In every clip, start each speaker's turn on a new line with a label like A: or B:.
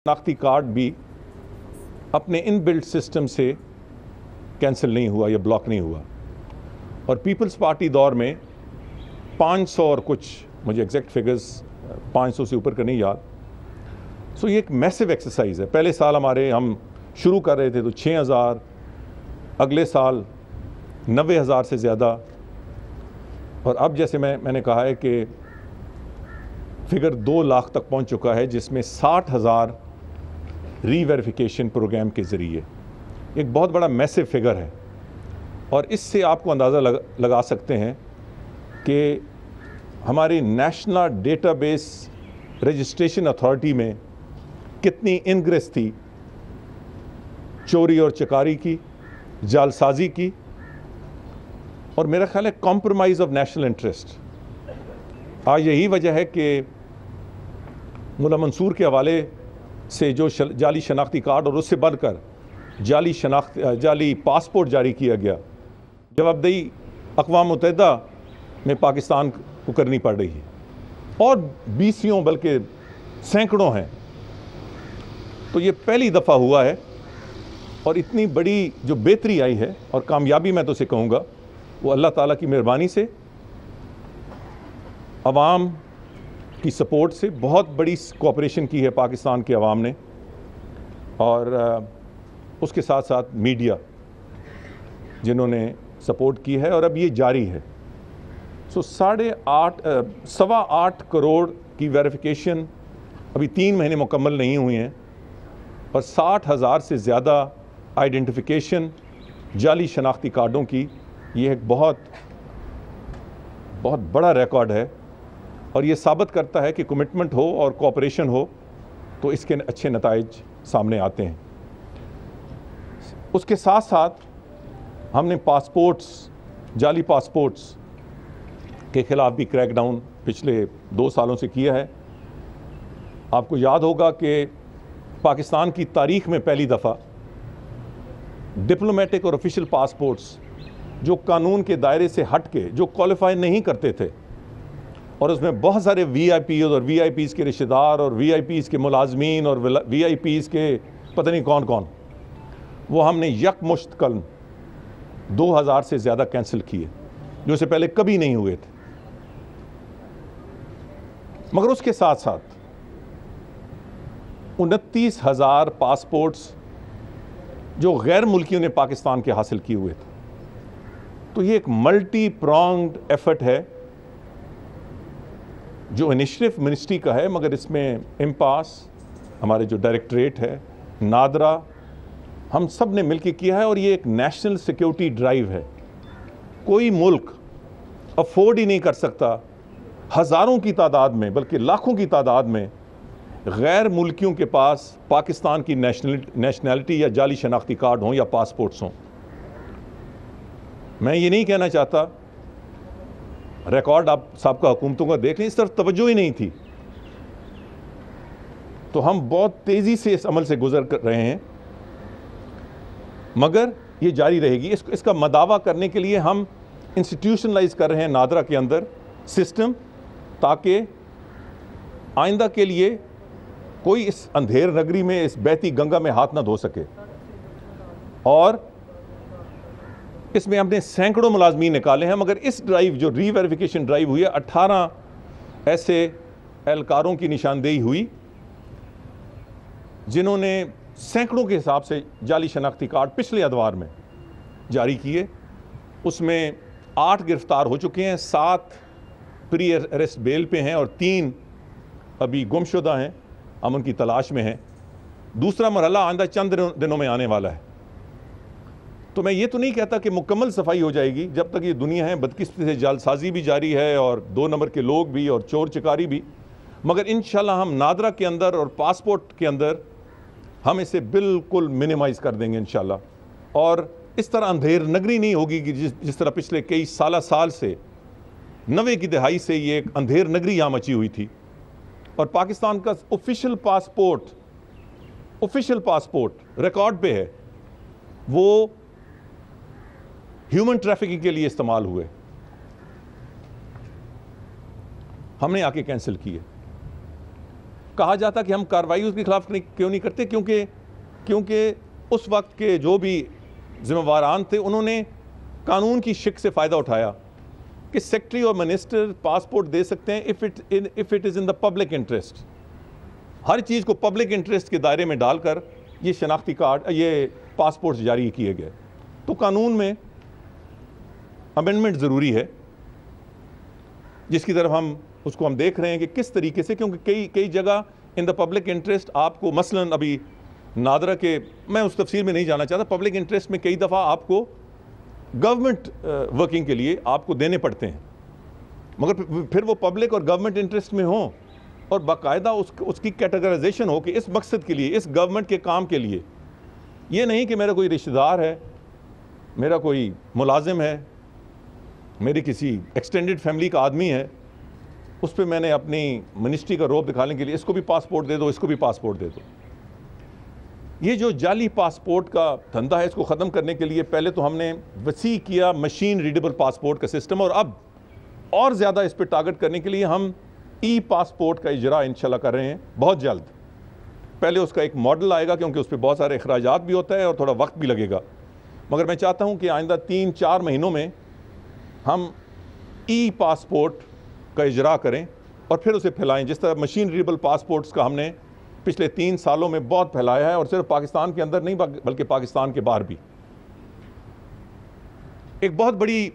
A: शनाख्ती card भी अपने inbuilt system से कैंसिल नहीं हुआ या ब्लॉक नहीं हुआ। और पीपल्स पार्टी दौर में 500 और कुछ, मुझे एग्जैक्ट फिगर्स 500 से ऊपर का नहीं याद। सो ये एक मैसिव एक्सरसाइज है। पहले साल हम शुरू कर रहे थे तो 6000, अगले साल 90,000 से ज़्यादा, और अब जैसे मैंने कहा है कि फिगर 2 लाख तक पहुंच चुका है, जिसमें 60,000 रीवेरिफिकेशन प्रोग्राम के ज़रिए। एक बहुत बड़ा मैसिव फिगर है और इससे आपको अंदाज़ा लगा सकते हैं कि हमारी नेशनल डेटाबेस रजिस्ट्रेशन अथॉरिटी में कितनी इनग्रेस थी चोरी और चकारी की, जालसाजी की, और मेरा ख्याल है कॉम्प्रोमाइज़ ऑफ नेशनल इंटरेस्ट। आज यही वजह है कि मुल्ला मंसूर के हवाले से जो जाली शनाख्ती कार्ड और उससे बढ़कर जाली पासपोर्ट जारी किया गया, जवाबदेही अक़वाम मुत्तहिदा में पाकिस्तान को करनी पड़ रही है और बीसियों बल्कि सैकड़ों हैं। तो ये पहली दफ़ा हुआ है और इतनी बड़ी जो बेहतरी आई है और कामयाबी, मैं तो उसे कहूँगा, वो अल्लाह ताला की मेहरबानी से, अवाम की सपोर्ट से। बहुत बड़ी कोऑपरेशन की है पाकिस्तान के अवाम ने और उसके साथ साथ मीडिया जिन्होंने सपोर्ट की है, और अब ये जारी है। सो 8.5 करोड़ की वेरिफिकेशन अभी 3 महीने मुकम्मल नहीं हुए हैं और 60,000 से ज़्यादा आइडेंटिफिकेशन जाली शनाख्ती कार्डों की। ये एक बहुत बड़ा रिकॉर्ड है और ये साबित करता है कि कमिटमेंट हो और कोऑपरेशन हो तो इसके अच्छे नताइज सामने आते हैं। उसके साथ साथ हमने जाली पासपोर्ट्स के ख़िलाफ़ भी क्रैकडाउन पिछले 2 सालों से किया है। आपको याद होगा कि पाकिस्तान की तारीख़ में पहली दफ़ा डिप्लोमेटिक और ऑफिशियल पासपोर्ट्स जो कानून के दायरे से हट के, जो क्वालिफाई नहीं करते थे, और उसमें बहुत सारे VIPs और VIPs के रिश्तेदार और VIPs के मुलाजमीन और VIPs के पता नहीं कौन कौन, वो हमने यकमुश्तकल 2000 से ज़्यादा कैंसिल किए, जो से पहले कभी नहीं हुए थे। मगर उसके साथ साथ 29,000 पासपोर्ट्स जो गैर मुल्कियों ने पाकिस्तान के हासिल किए हुए थे। तो ये एक मल्टी प्रॉन्ग्ड एफर्ट है जो इनिशिएटिव मिनिस्ट्री का है, मगर इसमें इम्पास, हमारे जो डायरेक्टरेट है, नादरा, हम सब ने मिलकर किया है। और ये एक नेशनल सिक्योरिटी ड्राइव है। कोई मुल्क अफोर्ड ही नहीं कर सकता हज़ारों की तादाद में, बल्कि लाखों की तादाद में गैर मुल्कियों के पास पाकिस्तान की नेशनैलिटी या जाली शनाख्ती कार्ड हों या पासपोर्ट्स हों। मैं ये नहीं कहना चाहता, रिकॉर्ड आप सबका हुकूमतों का देख लें, इस तरफ तवज्जो ही नहीं थी। तो हम बहुत तेज़ी से इस अमल से गुजर कर रहे हैं, मगर ये जारी रहेगी। इसका मदावा करने के लिए हम इंस्टीट्यूशनलाइज कर रहे हैं नादरा के अंदर सिस्टम, ताकि आइंदा के लिए कोई इस अंधेर नगरी में, इस बहती गंगा में हाथ ना धो सके। और इसमें हमने सैकड़ों मुलाजमीन निकाले हैं, मगर इस ड्राइव जो रीवेरिफिकेशन ड्राइव हुई है, 18 ऐसे एहलकारों की निशानदेही हुई जिन्होंने सैकड़ों के हिसाब से जाली शनाख्ती कार्ड पिछले अदवार में जारी किए। उसमें 8 गिरफ्तार हो चुके हैं, 7 प्री अरेस्ट बेल पे हैं और 3 अभी गुमशुदा हैं, हम उनकी तलाश में हैं। दूसरा मरहला आइंदा चंद दिनों में आने वाला है। तो मैं ये तो नहीं कहता कि मुकम्मल सफाई हो जाएगी। जब तक ये दुनिया है, बदकिस्मती से जालसाजी भी जारी है और 2 नंबर के लोग भी और चोर चिकारी भी, मगर इंशाल्लाह हम नादरा के अंदर और पासपोर्ट के अंदर हम इसे बिल्कुल मिनिमाइज़ कर देंगे इंशाल्लाह। और इस तरह अंधेर नगरी नहीं होगी कि जिस तरह पिछले कई साल से 90 की दहाई से ये एक अंधेर नगरी यहाँ मची हुई थी। और पाकिस्तान का ऑफिशियल पासपोर्ट रिकॉर्ड पे है, वो ह्यूमन ट्रैफिकिंग के लिए इस्तेमाल हुए, हमने आके कैंसिल किए। कहा जाता कि हम कार्रवाई उसके खिलाफ क्यों नहीं करते, क्योंकि उस वक्त के जो भी जिम्मेवारान थे उन्होंने कानून की शिक से फ़ायदा उठाया कि सेक्रेटरी और मिनिस्टर पासपोर्ट दे सकते हैं if it is in the public interest. हर चीज़ को पब्लिक इंटरेस्ट के दायरे में डालकर ये शनाख्ती कार्ड, ये पासपोर्ट जारी किए गए। तो कानून में अमेंडमेंट ज़रूरी है, जिसकी तरफ हम देख रहे हैं कि किस तरीके से, क्योंकि कई जगह इन द पब्लिक इंटरेस्ट आपको, मसलन अभी नादरा के, मैं उस तफसील में नहीं जाना चाहता, पब्लिक इंटरेस्ट में कई दफ़ा आपको गवर्नमेंट वर्किंग के लिए आपको देने पड़ते हैं, मगर फिर वो पब्लिक और गवर्नमेंट इंटरेस्ट में हो और बाकायदा उसकी कैटेगराइजेशन हो कि इस मकसद के लिए, इस गवर्नमेंट के काम के लिए। ये नहीं कि मेरा कोई रिश्तेदार है, मेरा कोई मुलाजिम है, मेरी किसी एक्सटेंडेड फैमिली का आदमी है, उस पर मैंने अपनी मिनिस्ट्री का रोब दिखाने के लिए इसको भी पासपोर्ट दे दो, इसको भी पासपोर्ट दे दो। ये जो जाली पासपोर्ट का धंधा है, इसको ख़त्म करने के लिए पहले तो हमने वसी किया मशीन रीडेबल पासपोर्ट का सिस्टम, और अब और ज़्यादा इस पर टारगेट करने के लिए हम ई पासपोर्ट का इजरा इंशाल्लाह कर रहे हैं बहुत जल्द। पहले उसका एक मॉडल आएगा, क्योंकि उस पर बहुत सारे अखराजात भी होता है और थोड़ा वक्त भी लगेगा, मगर मैं चाहता हूँ कि आइंदा 3-4 महीनों में हम ई पासपोर्ट का इजरा करें और फिर उसे फैलाएं, जिस तरह मशीन रीडेबल पासपोर्ट्स का हमने पिछले 3 सालों में बहुत फैलाया है, और सिर्फ पाकिस्तान के अंदर नहीं बल्कि पाकिस्तान के बाहर भी। एक बहुत बड़ी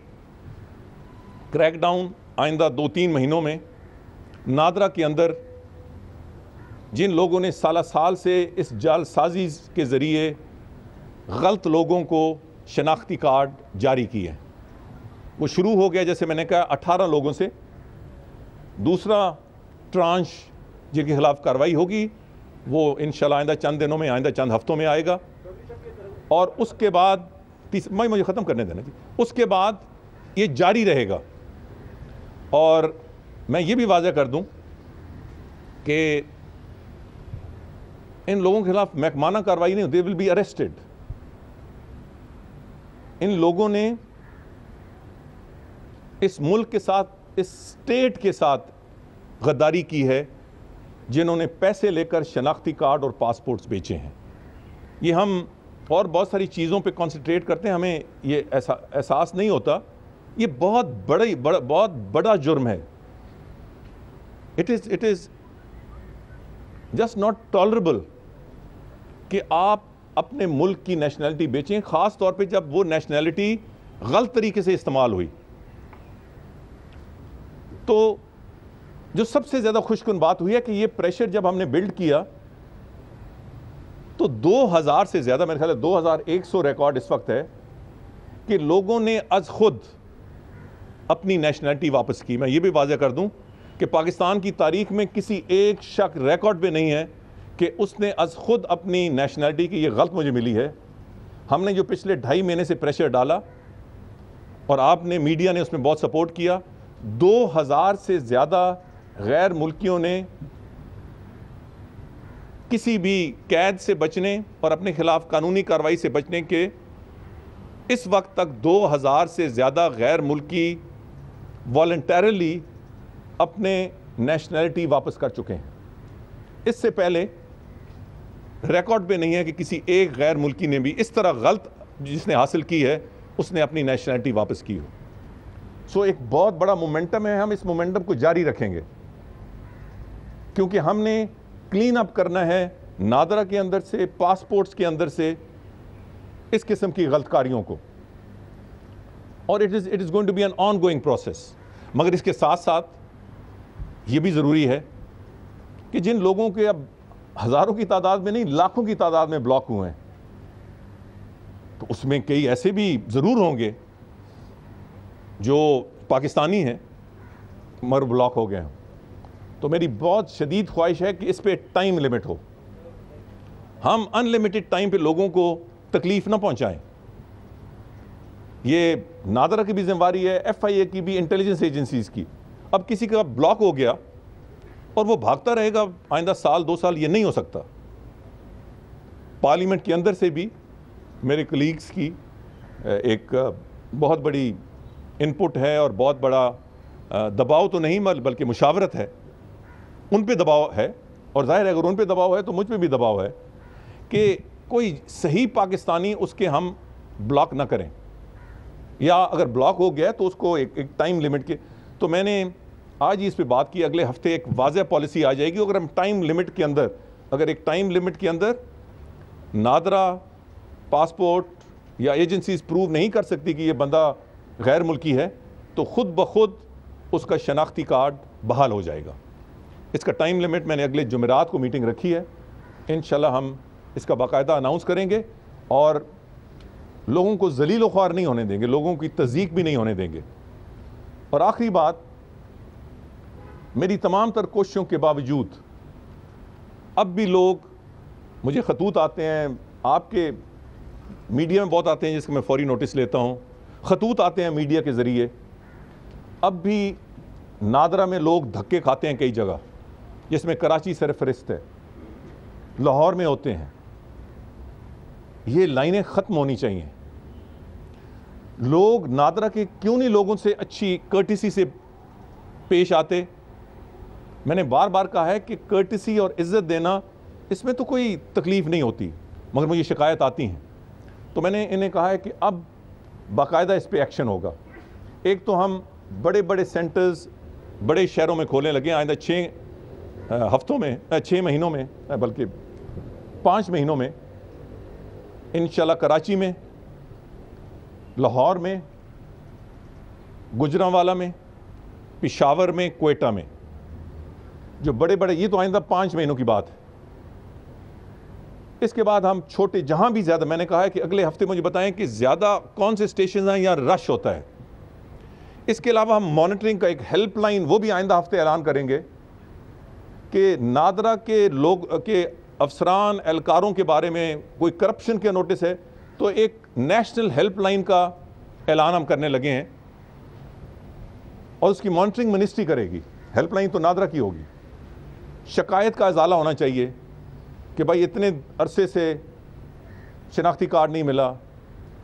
A: क्रैकडाउन आइंदा 2-3 महीनों में नादरा के अंदर जिन लोगों ने साल से इस जालसाजी के ज़रिए गलत लोगों को शनाख्ती कार्ड जारी किए हैं, वो शुरू हो गया, जैसे मैंने कहा, 18 लोगों से। दूसरा ट्रांश जिनके खिलाफ कार्रवाई होगी वो इंशाल्लाह आइंदा चंद दिनों में, आइंदा चंद हफ्तों में आएगा, और उसके बाद मुझे ख़त्म करने देना जी, उसके बाद ये जारी रहेगा। और मैं ये भी वाज़ह कर दूं कि इन लोगों के खिलाफ महकमाना कार्रवाई नहीं, दे विल बी अरेस्टेड। इन लोगों ने इस मुल्क के साथ, इस स्टेट के साथ गद्दारी की है, जिन्होंने पैसे लेकर शनाख्ती कार्ड और पासपोर्ट्स बेचे हैं। ये हम और बहुत सारी चीज़ों पे कंसंट्रेट करते हैं, हमें ये एहसास नहीं होता। ये बहुत बड़ा जुर्म है। It is just not tolerable कि आप अपने मुल्क की नेशनैलिटी बेचें, ख़ास तौर पे जब वो नेशनैलिटी गलत तरीके से इस्तेमाल हुई। तो जो सबसे ज़्यादा खुशकुन बात हुई है कि ये प्रेशर जब हमने बिल्ड किया तो 2000 से ज़्यादा, मेरे ख्याल है 2100 रिकॉर्ड इस वक्त है कि लोगों ने अज खुद अपनी नेशनैलिटी वापस की। मैं ये भी वाज़ह कर दूं कि पाकिस्तान की तारीख में किसी एक शख्स रिकॉर्ड पे नहीं है कि उसने अज खुद अपनी नेशनैलिटी की, ये गलत मुझे मिली है। हमने जो पिछले 2.5 महीने से प्रेशर डाला और आपने, मीडिया ने उसमें बहुत सपोर्ट किया, 2000 से ज़्यादा गैर मुल्कियों ने किसी भी कैद से बचने और अपने खिलाफ कानूनी कार्रवाई से बचने के, इस वक्त तक 2000 से ज़्यादा गैर मुल्की वॉलंटरली अपने नेशनैलिटी वापस कर चुके हैं। इससे पहले रिकॉर्ड पे नहीं है कि किसी एक गैर मुल्की ने भी इस तरह गलत जिसने हासिल की है उसने अपनी नेशनैलिटी वापस की हो। सो एक बहुत बड़ा मोमेंटम है, हम इस मोमेंटम को जारी रखेंगे, क्योंकि हमने क्लीन अप करना है नादरा के अंदर से, पासपोर्ट्स के अंदर से इस किस्म की गलतकारियों को, और it is going to be an ongoing process. मगर इसके साथ साथ ये भी ज़रूरी है कि जिन लोगों के अब हज़ारों की तादाद में नहीं, लाखों की तादाद में ब्लॉक हुए हैं, तो उसमें कई ऐसे भी ज़रूर होंगे जो पाकिस्तानी हैं मगर ब्लॉक हो गए हैं। तो मेरी बहुत शदीद ख्वाहिश है कि इस पे टाइम लिमिट हो, हम अनलिमिटेड टाइम पे लोगों को तकलीफ़ ना पहुंचाएं। ये नादरा की भी जिम्मेवारी है, FIA की भी, इंटेलिजेंस एजेंसीज़ की। अब किसी का ब्लॉक हो गया और वो भागता रहेगा आइंदा साल 2 साल, ये नहीं हो सकता। पार्लियामेंट के अंदर से भी मेरे कलीग्स की एक बहुत बड़ी इनपुट है और बहुत बड़ा दबाव तो नहीं बल्कि मुशावरत है, उन पे दबाव है और जाहिर है अगर उन पे दबाव है तो मुझ पे भी दबाव है कि कोई सही पाकिस्तानी उसके हम ब्लॉक ना करें, या अगर ब्लॉक हो गया तो उसको एक टाइम लिमिट के। तो मैंने आज ही इस पे बात की, अगले हफ्ते एक वाज़ेह पॉलिसी आ जाएगी। अगर हम टाइम लिमिट के अंदर, अगर एक टाइम लिमिट के अंदर नादरा पासपोर्ट या एजेंसीज प्रूव नहीं कर सकती कि ये बंदा गैर मुल्की है, तो ख़ुद ब खुद उसका शनाख्ती कार्ड बहाल हो जाएगा। इसका टाइम लिमिट मैंने अगले जुमेरात को मीटिंग रखी है, इंशाल्लाह हम इसका बाकायदा अनाउंस करेंगे और लोगों को ज़लील व ख्वार नहीं होने देंगे, लोगों की तज़ीक भी नहीं होने देंगे। और आखिरी बात, मेरी तमाम तर कोशिशों के बावजूद अब भी लोग मुझे ख़तूत आते हैं, आपके मीडिया में बहुत आते हैं जिसका मैं फौरी नोटिस लेता हूँ, ख़तूत आते हैं मीडिया के ज़रिए। अब भी नादरा में लोग धक्के खाते हैं कई जगह, जिसमें कराची सरफरिस्त है, लाहौर में होते हैं। ये लाइनें ख़त्म होनी चाहिए। लोग नादरा के क्यों नहीं लोगों से अच्छी कर्टिसी से पेश आते? मैंने बार बार कहा है कि कर्टिसी और इज़्ज़त देना, इसमें तो कोई तकलीफ़ नहीं होती, मगर मुझे शिकायत आती हैं। तो मैंने इन्हें कहा है कि अब बाकायदा इस पर एक्शन होगा। एक तो हम बड़े बड़े सेंटर्स बड़े शहरों में खोलने लगे, आइंदा 6 हफ्तों में, 6 महीनों में, बल्कि 5 महीनों में इंशाल्लाह कराची में, लाहौर में, गुजरांवाला में, पेशावर में, क्वेटा में, जो बड़े बड़े, ये तो आइंदा 5 महीनों की बात है। इसके बाद हम छोटे, जहां भी ज़्यादा, मैंने कहा है कि अगले हफ्ते मुझे बताएं कि ज़्यादा कौन से स्टेशन हैं या रश होता है। इसके अलावा हम मॉनिटरिंग का एक हेल्पलाइन, वो भी आइंदा हफ्ते ऐलान करेंगे कि नादरा के लोग के अफसरान एहलकारों के बारे में कोई करप्शन के नोटिस है तो एक नेशनल हेल्पलाइन का ऐलान हम करने लगे हैं और उसकी मॉनिटरिंग मिनिस्ट्री करेगी। हेल्पलाइन तो नादरा की होगी। शिकायत का इजाला होना चाहिए कि भाई इतने अरसे से शनाख्ती कार्ड नहीं मिला,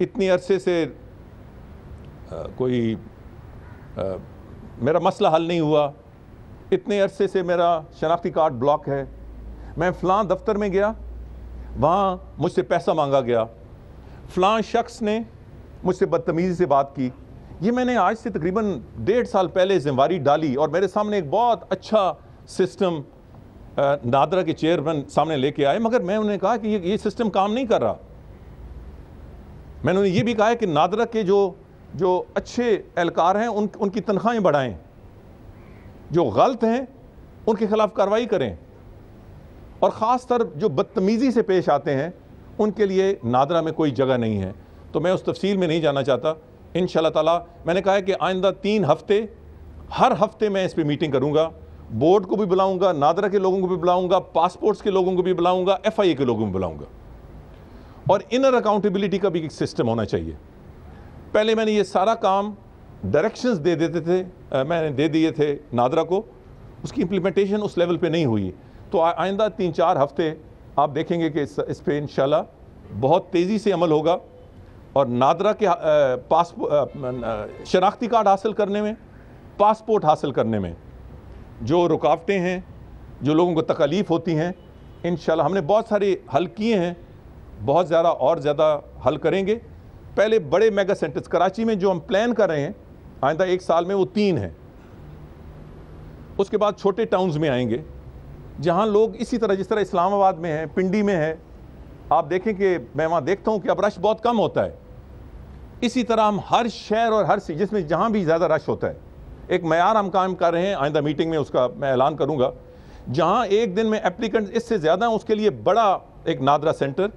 A: इतनी अरसे से कोई मेरा मसला हल नहीं हुआ, इतने अरसे से मेरा शनाख्ती कार्ड ब्लॉक है, मैं फ़लाँ दफ्तर में गया, वहाँ मुझसे पैसा मांगा गया, फ़लाँ शख्स ने मुझसे बदतमीज़ी से बात की। ये मैंने आज से तकरीबन 1.5 साल पहले ज़िम्मेवारी डाली और मेरे सामने एक बहुत अच्छा सिस्टम नादरा के चेयरमैन सामने लेके आए, मगर मैं उन्हें कहा कि ये सिस्टम काम नहीं कर रहा। मैंने उन्हें ये भी कहा है कि नादरा के जो अच्छे एहलकार हैं उनकी तनख्वाहें बढ़ाएं, जो गलत हैं उनके खिलाफ कार्रवाई करें, और ख़ास तर जो बदतमीज़ी से पेश आते हैं उनके लिए नादरा में कोई जगह नहीं है। तो मैं उस तफसील में नहीं जाना चाहता। इंशाअल्लाह ताला मैंने कहा है कि आइंदा 3 हफ्ते, हर हफ्ते मैं इस पर मीटिंग करूँगा, बोर्ड को भी बुलाऊँगा, नादरा के लोगों को भी बुलाऊँगा, पासपोर्ट्स के लोगों को भी बुलाऊँगा, FIA के लोगों को भी बुलाऊँगा। और इनर अकाउंटेबिलिटी का भी एक सिस्टम होना चाहिए। पहले मैंने ये सारा काम डायरेक्शंस दे देते थे, मैंने दे दिए थे नादरा को, उसकी इम्प्लीमेंटेशन उस लेवल पे नहीं हुई। तो आइंदा 3-4 हफ्ते आप देखेंगे कि इस पे इंशाल्लाह बहुत तेज़ी से अमल होगा और नादरा के शनाख्ती कार्ड हासिल करने में, पासपोर्ट हासिल करने में जो रुकावटें हैं, जो लोगों को तकलीफ़ होती हैं, इंशाल्लाह हमने बहुत सारे हल किए हैं, बहुत ज़्यादा और ज़्यादा हल करेंगे। पहले बड़े मेगा सेंटर्स कराची में जो हम प्लान कर रहे हैं आइंदा 1 साल में, वो 3 हैं। उसके बाद छोटे टाउन्स में आएंगे जहां लोग इसी तरह, जिस तरह इस्लामाबाद में है, पिंडी में है, आप देखें कि मैं वहाँ देखता हूँ कि अब रश बहुत कम होता है। इसी तरह हम हर शहर और हर जिसमें जहाँ भी ज़्यादा रश होता है, एक मयार हम काम कर रहे हैं, आइंदा मीटिंग में उसका मैं ऐलान करूँगा। जहाँ एक दिन में एप्लीकेंट इससे ज़्यादा हैं उसके लिए बड़ा एक नादरा सेंटर,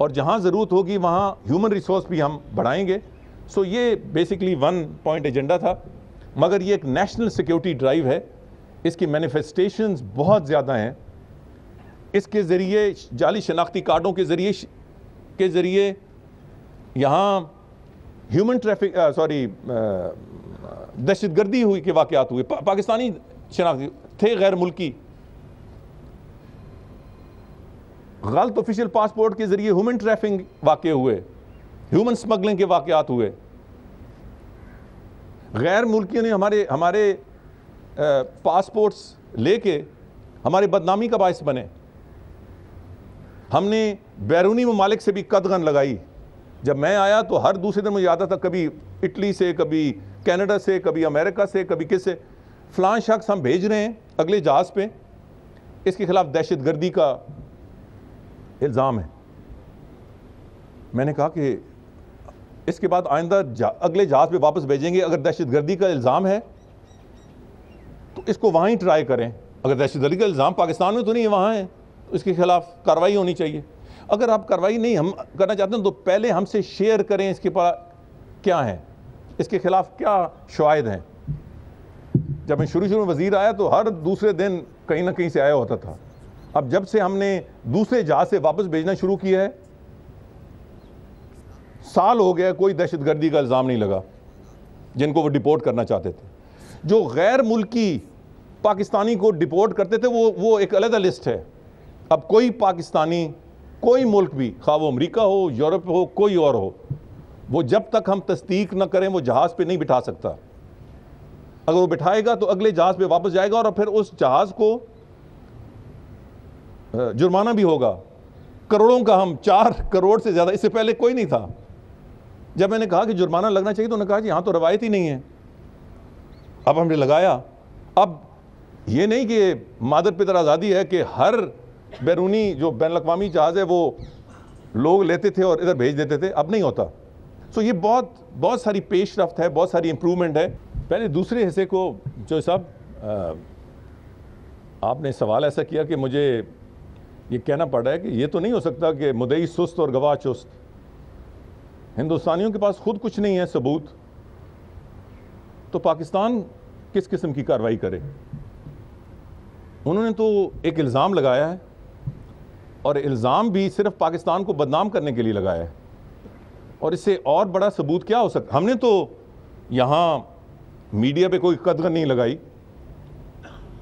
A: और जहाँ ज़रूरत होगी वहाँ ह्यूमन रिसोर्स भी हम बढ़ाएंगे। सो ये बेसिकली 1 पॉइंट एजेंडा था, मगर ये एक नेशनल सिक्योरिटी ड्राइव है। इसकी मैनिफेस्टेशंस बहुत ज़्यादा हैं। इसके ज़रिए जाली शनाख्ती कार्डों के ज़रिए यहाँ ह्यूमन ट्रैफिक दहशतगर्दी हुई के वाक़यात हुए, पाकिस्तानी शनाख्ती थे गैर मुल्की, गलत ऑफिशियल पासपोर्ट के ज़रिए ह्यूमन ट्रैफिकिंग वाक़े हुए, ह्यूमन स्मगलिंग के वाक़यात हुए। गैर मुल्कियों ने हमारे पासपोर्ट्स लेके हमारी बदनामी का बायस बने। हमने बैरूनी ममालिक से भी कदगन लगाई। जब मैं आया तो हर दूसरे दिन मुझे आता था, कभी इटली से, कभी कनाडा से, कभी अमेरिका से, कभी किससे, फलां शख्स हम भेज रहे हैं अगले जहाज़ पे, इसके खिलाफ दहशतगर्दी का इल्ज़ाम है। मैंने कहा कि इसके बाद आइंदा अगले जहाज़ पे वापस भेजेंगे, अगर दहशतगर्दी का इल्ज़ाम है तो इसको वहाँ ही ट्राई करें। अगर दहशतगर्दी का इल्ज़ाम पाकिस्तान में तो नहीं है, वहाँ है, तो इसके खिलाफ कार्रवाई होनी चाहिए। अगर आप कार्रवाई नहीं हम करना चाहते हैं तो पहले हमसे शेयर करें इसके पास क्या है, इसके खिलाफ क्या शवाहिद हैं। जब मैं शुरू में वज़ीर आया तो हर दूसरे दिन कहीं ना कहीं से आया होता था। अब जब से हमने दूसरे जहाज़ से वापस भेजना शुरू किया है, साल हो गया, कोई दहशतगर्दी का इल्ज़ाम नहीं लगा जिनको वो डिपोर्ट करना चाहते थे। जो गैर मुल्की पाकिस्तानी को डिपोर्ट करते थे वो एक अलग लिस्ट है। अब कोई पाकिस्तानी, कोई मुल्क भी, खा वो अमेरिका हो, यूरोप हो, कोई और हो, वो जब तक हम तस्दीक न करें वो जहाज़ पे नहीं बिठा सकता। अगर वो बिठाएगा तो अगले जहाज़ पे वापस जाएगा और फिर उस जहाज़ को जुर्माना भी होगा करोड़ों का। हम 4 करोड़ से ज़्यादा, इससे पहले कोई नहीं था। जब मैंने कहा कि जुर्माना लगना चाहिए तो उन्होंने कहा जी यहाँ तो रवायत ही नहीं है। अब हमने लगाया। अब ये नहीं कि मादर पितर आज़ादी है कि हर बैरूनी जो बैन अवी जहाज़ है वो लोग लेते थे और इधर भेज देते थे, अब नहीं होता। सो ये बहुत सारी पेशरफ्त है, बहुत सारी इम्प्रूवमेंट है। पहले दूसरे हिस्से को जो साहब आपने सवाल ऐसा किया कि मुझे ये कहना पड़ रहा है कि ये तो नहीं हो सकता कि मुद्दई सुस्त और गवाह चुस्त। हिंदुस्तानियों के पास खुद कुछ नहीं है सबूत, तो पाकिस्तान किस किस्म की कार्रवाई करे। उन्होंने तो एक इल्ज़ाम लगाया है और इल्ज़ाम भी सिर्फ पाकिस्तान को बदनाम करने के लिए लगाया है, और इससे और बड़ा सबूत क्या हो सकता। हमने तो यहाँ मीडिया पे कोई कदगन नहीं लगाई,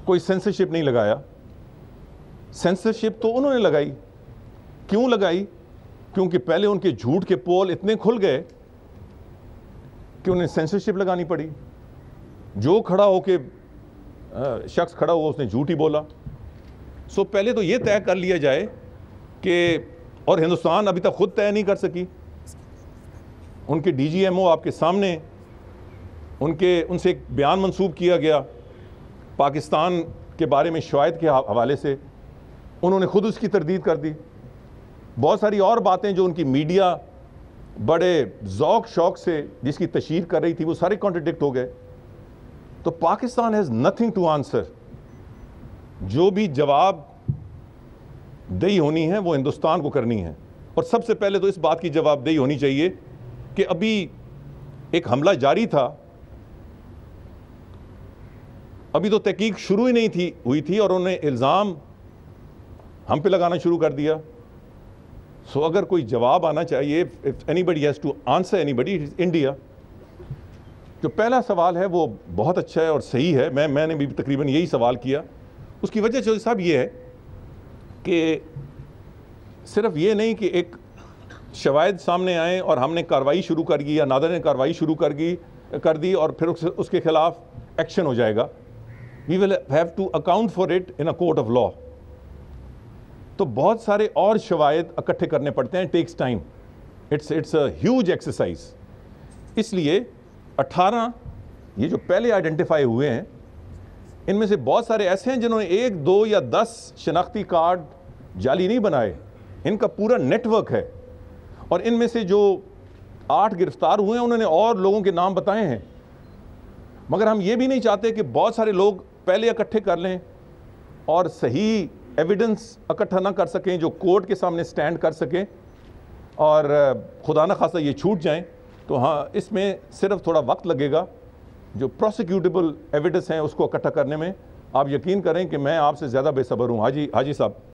A: कोई सेंसरशिप नहीं लगाया। सेंसरशिप तो उन्होंने लगाई। क्यों लगाई? क्योंकि पहले उनके झूठ के पोल इतने खुल गए कि उन्हें सेंसरशिप लगानी पड़ी। जो खड़ा होके शख्स खड़ा हुआ उसने झूठ ही बोला। सो पहले तो ये तय कर लिया जाए कि, और हिंदुस्तान अभी तक खुद तय नहीं कर सकी। उनके DGMO आपके सामने, उनसे एक बयान मंसूब किया गया पाकिस्तान के बारे में शवाहिद के हवाले से, उन्होंने खुद उसकी तरदीद कर दी। बहुत सारी और बातें जो उनकी मीडिया बड़े ज़ौक शौक से जिसकी तशहीर कर रही थी वो सारे कॉन्ट्रडिक्ट हो गए। तो Pakistan has nothing to answer. जो भी जवाब दही होनी है वो हिंदुस्तान को करनी है। और सबसे पहले तो इस बात की जवाबदेही होनी चाहिए कि अभी एक हमला जारी था, अभी तो तहकीक शुरू ही नहीं हुई थी और उन्होंने इल्ज़ाम हम पे लगाना शुरू कर दिया। सो अगर कोई जवाब आना चाहिए, if anybody has to answer anybody, it is India. जो पहला सवाल है वो बहुत अच्छा है और सही है। मैंने भी तकरीबन यही सवाल किया। उसकी वजह चौधरी साहब ये है कि सिर्फ ये नहीं कि एक शवाहिद सामने आए और हमने कार्रवाई शुरू कर दी या नादर ने कार्रवाई शुरू कर दी और फिर उसके खिलाफ एक्शन हो जाएगा। We will have to account for it in a court of law. तो बहुत सारे और शवाहिद इकट्ठे करने पड़ते हैं, takes time, it's a huge exercise. इसलिए 18 ये जो पहले आइडेंटिफाई हुए हैं, इनमें से बहुत सारे ऐसे हैं जिन्होंने 1, 2 या 10 शनाख्ती कार्ड जाली नहीं बनाए। इनका पूरा नेटवर्क है और इनमें से जो 8 गिरफ्तार हुए हैं उन्होंने और लोगों के नाम बताए हैं। मगर हम ये भी नहीं चाहते कि बहुत सारे लोग पहले इकट्ठे कर लें और सही एविडेंस इकट्ठा ना कर सकें जो कोर्ट के सामने स्टैंड कर सकें और खुदा न खासा ये छूट जाएं। तो हाँ, इसमें सिर्फ थोड़ा वक्त लगेगा। जो प्रोसिक्यूटेबल एविडेंस हैं उसको इकट्ठा करने में आप यकीन करें कि मैं आपसे ज़्यादा बेसब्र हूँ। हाजी साहब।